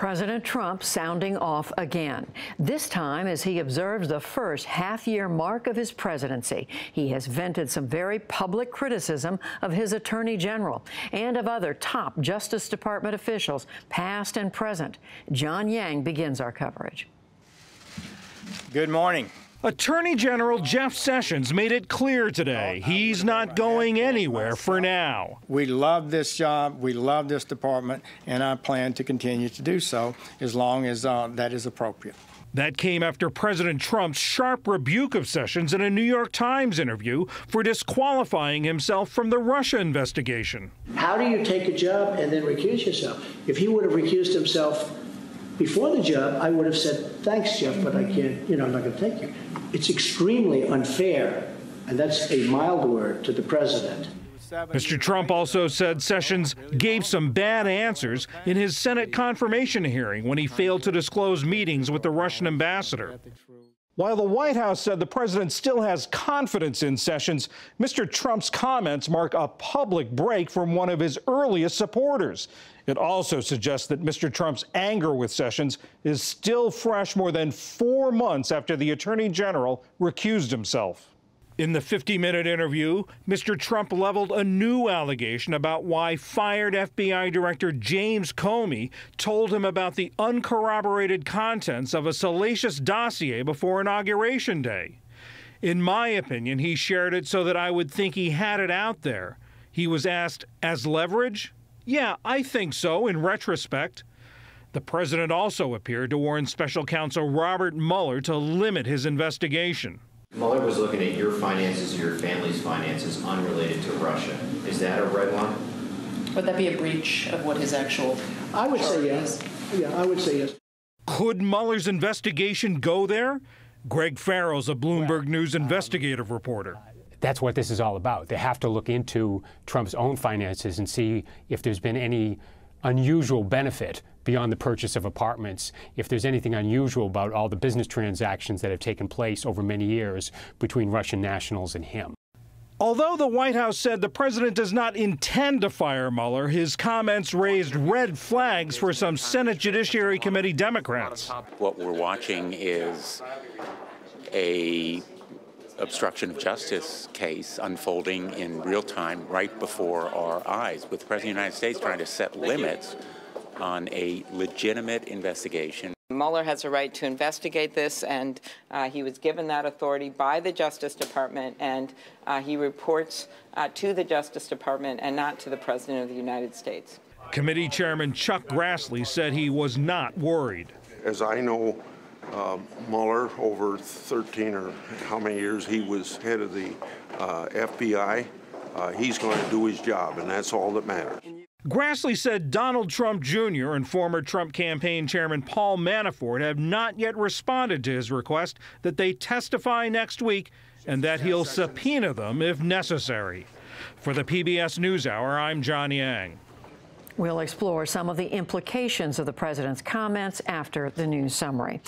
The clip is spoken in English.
President Trump sounding off again, this time as he observes the first half-year mark of his presidency. He has vented some very public criticism of his attorney general and of other top Justice Department officials, past and present. John Yang begins our coverage. Good morning. Attorney General Jeff Sessions made it clear today he's not going anywhere for now. We love this job, we love this department, and I plan to continue to do so as long as that is appropriate. That came after President Trump's sharp rebuke of Sessions in a New York Times interview for disqualifying himself from the Russia investigation. How do you take a job and then recuse yourself? If he would have recused himself before the job, I would have said, thanks, Jeff, but I can't, I'm not going to take you. It's extremely unfair, and that's a mild word, to the president. Mr. Trump also said Sessions gave some bad answers in his Senate confirmation hearing when he failed to disclose meetings with the Russian ambassador. While the White House said the president still has confidence in Sessions, Mr. Trump's comments mark a public break from one of his earliest supporters. It also suggests that Mr. Trump's anger with Sessions is still fresh more than 4 months after the Attorney General recused himself. In the 50-minute interview, Mr. Trump leveled a new allegation about why fired FBI Director James Comey told him about the uncorroborated contents of a salacious dossier before Inauguration Day. In my opinion, he shared it so that I would think he had it out there. He was asked, as leverage? Yeah, I think so, in retrospect. The president also appeared to warn Special Counsel Robert Mueller to limit his investigation. Mueller was looking at your finances, your family's finances, unrelated to Russia. Is that a red line? Would that be a breach of what his actual I would say yes. Yeah, I would say yes. Could Mueller's investigation go there? Greg Farrell's a Bloomberg News investigative reporter. That's what this is all about. They have to look into Trump's own finances and see if there's been any unusual benefit beyond the purchase of apartments, if there's anything unusual about all the business transactions that have taken place over many years between Russian nationals and him. Although the White House said the president does not intend to fire Mueller, his comments raised red flags for some Senate Judiciary Committee Democrats. What we're watching is a obstruction of justice case unfolding in real time right before our eyes, with the President of the United States trying to set limits on a legitimate investigation. Mueller has a right to investigate this, and he was given that authority by the Justice Department, and he reports to the Justice Department and not to the President of the United States. Committee Chairman Chuck Grassley said he was not worried. As I know, Mueller, over 13 or how many years he was head of the FBI, he's going to do his job, and that's all that matters. Grassley said Donald Trump Jr. and former Trump campaign chairman Paul Manafort have not yet responded to his request that they testify next week and that he'll subpoena them if necessary. For the PBS NewsHour, I'm John Yang. We'll explore some of the implications of the president's comments after the news summary.